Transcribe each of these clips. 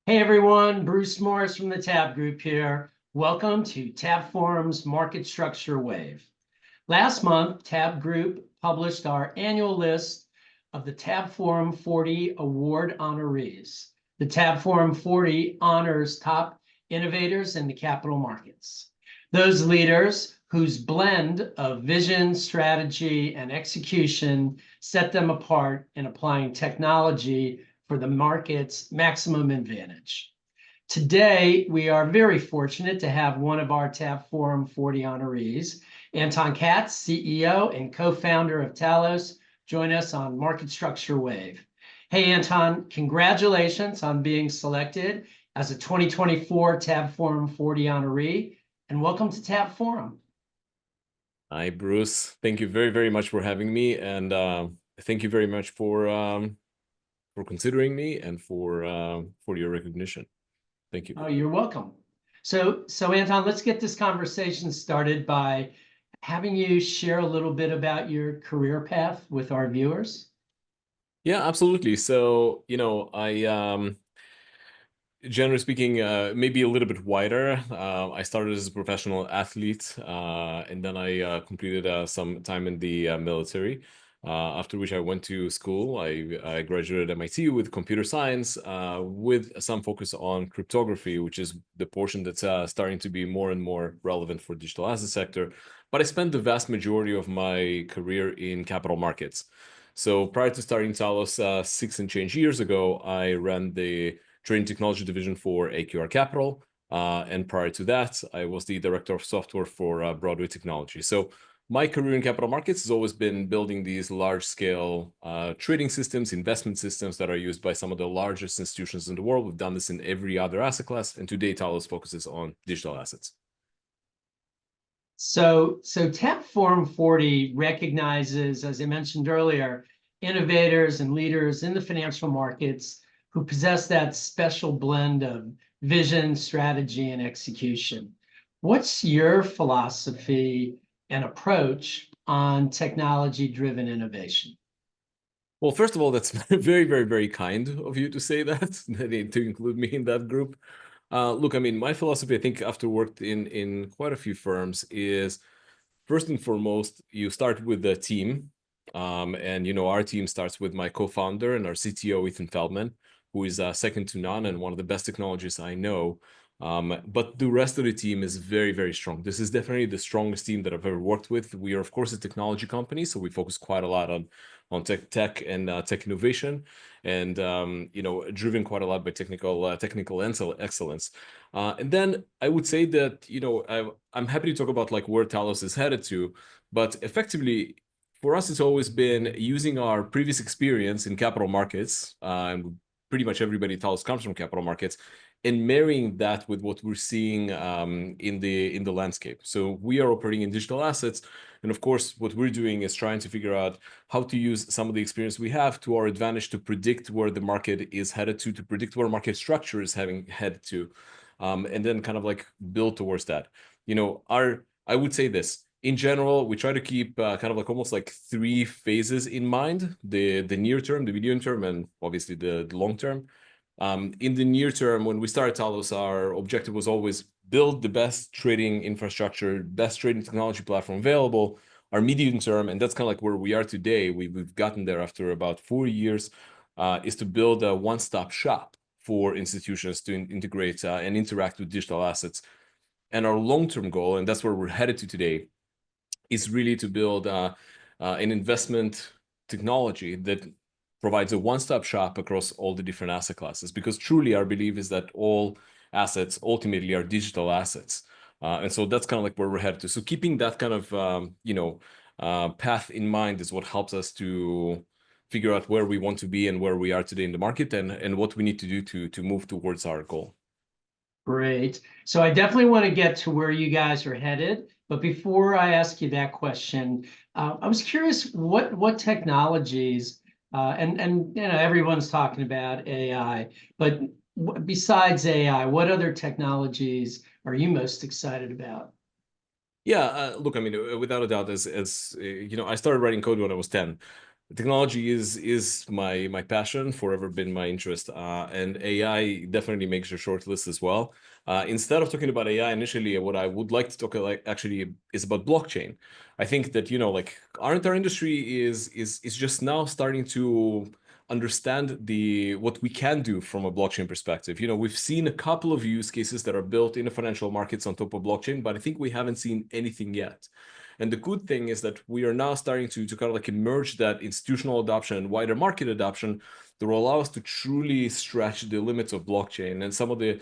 Hey everyone, Bruce Morris from the TABB Group here. Welcome to TabbFORUM's Market Structure Wave. Last month, TABB Group published our annual list of the TabbFORUM 40 award honorees. The TabbFORUM 40 honors top innovators in the capital markets. Those leaders whose blend of vision, strategy, and execution set them apart in applying technology for the market's maximum advantage. Today, we are very fortunate to have one of our TabbFORUM 40 honorees, Anton Katz, CEO and co-founder of Talos, join us on Market Structure Wave. Hey, Anton, congratulations on being selected as a 2024 TabbFORUM 40 honoree, and welcome to TabbFORUM. Hi, Bruce. Thank you very, very much for having me, and thank you very much for considering me and for your recognition. Thank you. Oh, you're welcome. So Anton, let's get this conversation started by having you share a little bit about your career path with our viewers. Yeah, absolutely. So, I generally speaking, maybe a little bit wider. I started as a professional athlete, and then I completed some time in the military. After which I went to school. I graduated at MIT with computer science, with some focus on cryptography, which is the portion that's starting to be more and more relevant for digital asset sector. But I spent the vast majority of my career in capital markets. So prior to starting Talos 6 and change years ago, I ran the trading technology division for AQR Capital. And prior to that, I was the director of software for Broadway Technology. So my career in capital markets has always been building these large-scale trading systems, investment systems that are used by some of the largest institutions in the world. We've done this in every other asset class, and today Talos focuses on digital assets. So TabbFORUM 40 recognizes, as I mentioned earlier, innovators and leaders in the financial markets who possess that special blend of vision, strategy, and execution. What's your philosophy and approach on technology-driven innovation? Well, first of all, that's very, very, very kind of you to say that, to include me in that group. Look, I mean, my philosophy, I think, after worked in quite a few firms, is first and foremost, you start with the team. And, our team starts with my co-founder and our CTO, Ethan Feldman, who is second to none and one of the best technologists I know. But the rest of the team is very, very strong. This is definitely the strongest team that I've ever worked with. We are, of course, a technology company, so we focus quite a lot on tech and tech innovation, and driven quite a lot by technical excellence. And then I would say that I'm happy to talk about like where Talos is headed to, but effectively for us it's always been using our previous experience in capital markets, and pretty much everybody at Talos comes from capital markets, and marrying that with what we're seeing in the landscape. So we are operating in digital assets, and of course, what we're doing is trying to figure out how to use some of the experience we have to our advantage to predict where the market is headed to predict where market structure is headed to, and then kind of like build towards that. I would say this. In general, we try to keep kind of like almost like 3 phases in mind: the near term, the medium term, and obviously the long term. In the near term, when we started Talos, our objective was always build the best trading infrastructure, best trading technology platform available. Our medium term, and that's kind of like where we are today, we've gotten there after about 4 years, is to build a one-stop shop for institutions to integrate and interact with digital assets. And our long-term goal, and that's where we're headed to today, is really to build an investment technology that provides a one-stop shop across all the different asset classes, because truly our belief is that all assets ultimately are digital assets. And so that's kind of like where we're headed to. So keeping that kind of path in mind is what helps us to figure out where we want to be and where we are today in the market, and what we need to do to move towards our goal. Great. So I definitely want to get to where you guys are headed. But before I ask you that question, I was curious what technologies, and everyone's talking about AI, but besides AI, what other technologies are you most excited about? Yeah, look, I mean, without a doubt, as I started writing code when I was 10. technology is my passion, forever been my interest, and AI definitely makes your short list as well. Instead of talking about AI initially, what I would like to talk actually is about blockchain. I think that like our entire industry is just now starting to understand what we can do from a blockchain perspective. We've seen a couple of use cases that are built in the financial markets on top of blockchain, but I think we haven't seen anything yet. And the good thing is that we are now starting to kind of like emerge that institutional adoption and wider market adoption that will allow us to truly stretch the limits of blockchain and some of the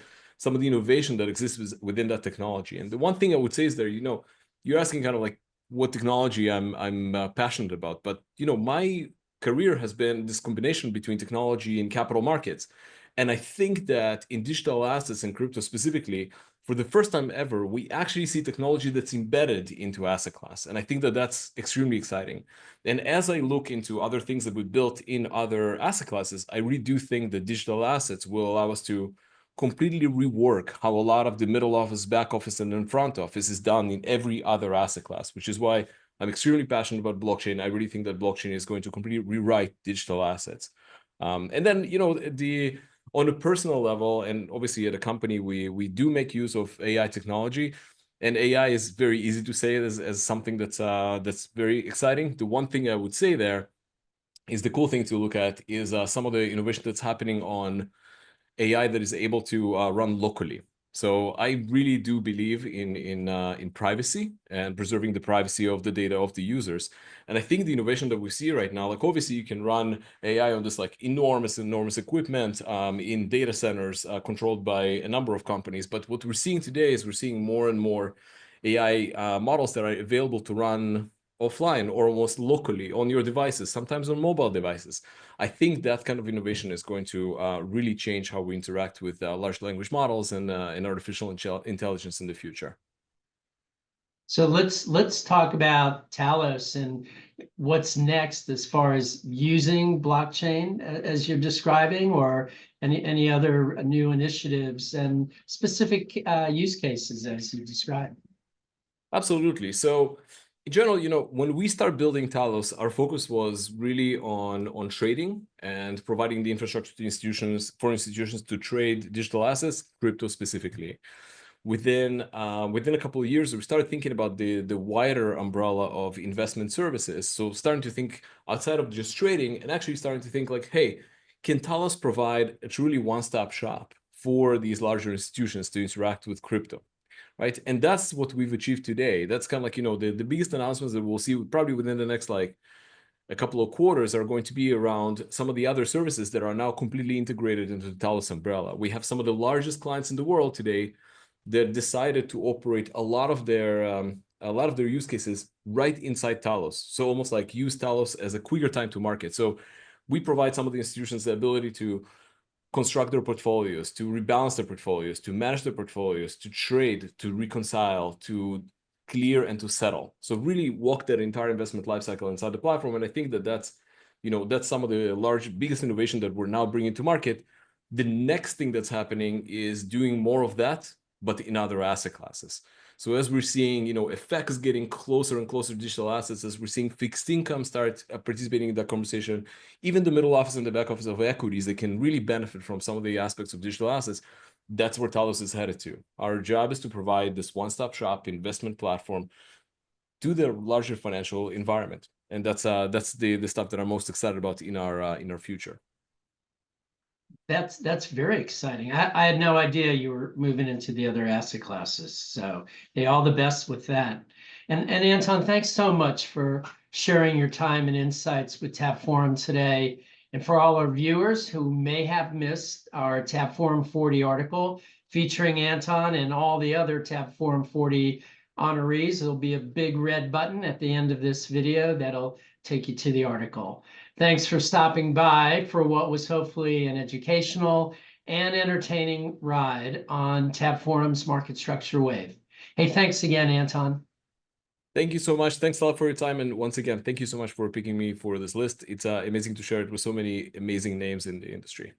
innovation that exists within that technology. And the one thing I would say is there, you're asking kind of like what technology I'm passionate about, but my career has been this combination between technology and capital markets. And I think that in digital assets and crypto specifically, for the first time ever, we actually see technology that's embedded into asset class. And I think that that's extremely exciting. And as I look into other things that we built in other asset classes, I really do think that digital assets will allow us to completely rework how a lot of the middle office, back office, and then front office is done in every other asset class, which is why I'm extremely passionate about blockchain. I really think that blockchain is going to completely rewrite digital assets. And then, on a personal level, and obviously at a company, we do make use of AI technology. And AI is very easy to say as something that's very exciting. The one thing I would say there is the cool thing to look at is some of the innovation that's happening on AI that is able to run locally. So I really do believe in privacy and preserving the privacy of the data of the users. And I think the innovation that we see right now, like obviously you can run AI on this like enormous equipment in data centers controlled by a number of companies. But what we're seeing today is we're seeing more and more AI models that are available to run offline or almost locally on your devices, sometimes on mobile devices. I think that kind of innovation is going to really change how we interact with large language models and artificial intelligence in the future. So let's talk about Talos and what's next as far as using blockchain as you're describing, or any other new initiatives and specific use cases as you described. Absolutely. So in general, when we start building Talos, our focus was really on trading and providing the infrastructure to institutions to trade digital assets, crypto specifically. Within a couple of years, we started thinking about the wider umbrella of investment services. So starting to think outside of just trading and actually starting to think like, hey, can Talos provide a truly one-stop shop for these larger institutions to interact with crypto? Right. And that's what we've achieved today. That's kind of like, the biggest announcements that we'll see probably within the next like a couple of quarters are going to be around some of the other services that are now completely integrated into the Talos umbrella. We have some of the largest clients in the world today that decided to operate a lot of their use cases right inside Talos. So almost like use Talos as a quicker time to market. So we provide some of the institutions the ability to construct their portfolios, to rebalance their portfolios, to manage their portfolios, to trade, to reconcile, to clear, and to settle. So really walk that entire investment lifecycle inside the platform. And I think that that's some of the biggest innovation that we're now bringing to market. The next thing that's happening is doing more of that, but in other asset classes. So as we're seeing, effects getting closer and closer to digital assets, as we're seeing fixed income start participating in that conversation, even the middle office and the back office of equities, they can really benefit from some of the aspects of digital assets. That's where Talos is headed to. Our job is to provide this one-stop shop investment platform to the larger financial environment. And that's the stuff that I'm most excited about in our future. That's very exciting. I had no idea you were moving into the other asset classes. So hey, all the best with that. And Anton, thanks so much for sharing your time and insights with TabbFORUM today. And for all our viewers who may have missed our TabbFORUM 40 article featuring Anton and all the other TabbFORUM 40 honorees, there'll be a big red button at the end of this video that'll take you to the article. Thanks for stopping by for what was hopefully an educational and entertaining ride on TabbFORUM's Market Structure Wave. Hey, thanks again, Anton. Thank you so much. Thanks a lot for your time. And once again, thank you so much for picking me for this list. It's amazing to share it with so many amazing names in the industry.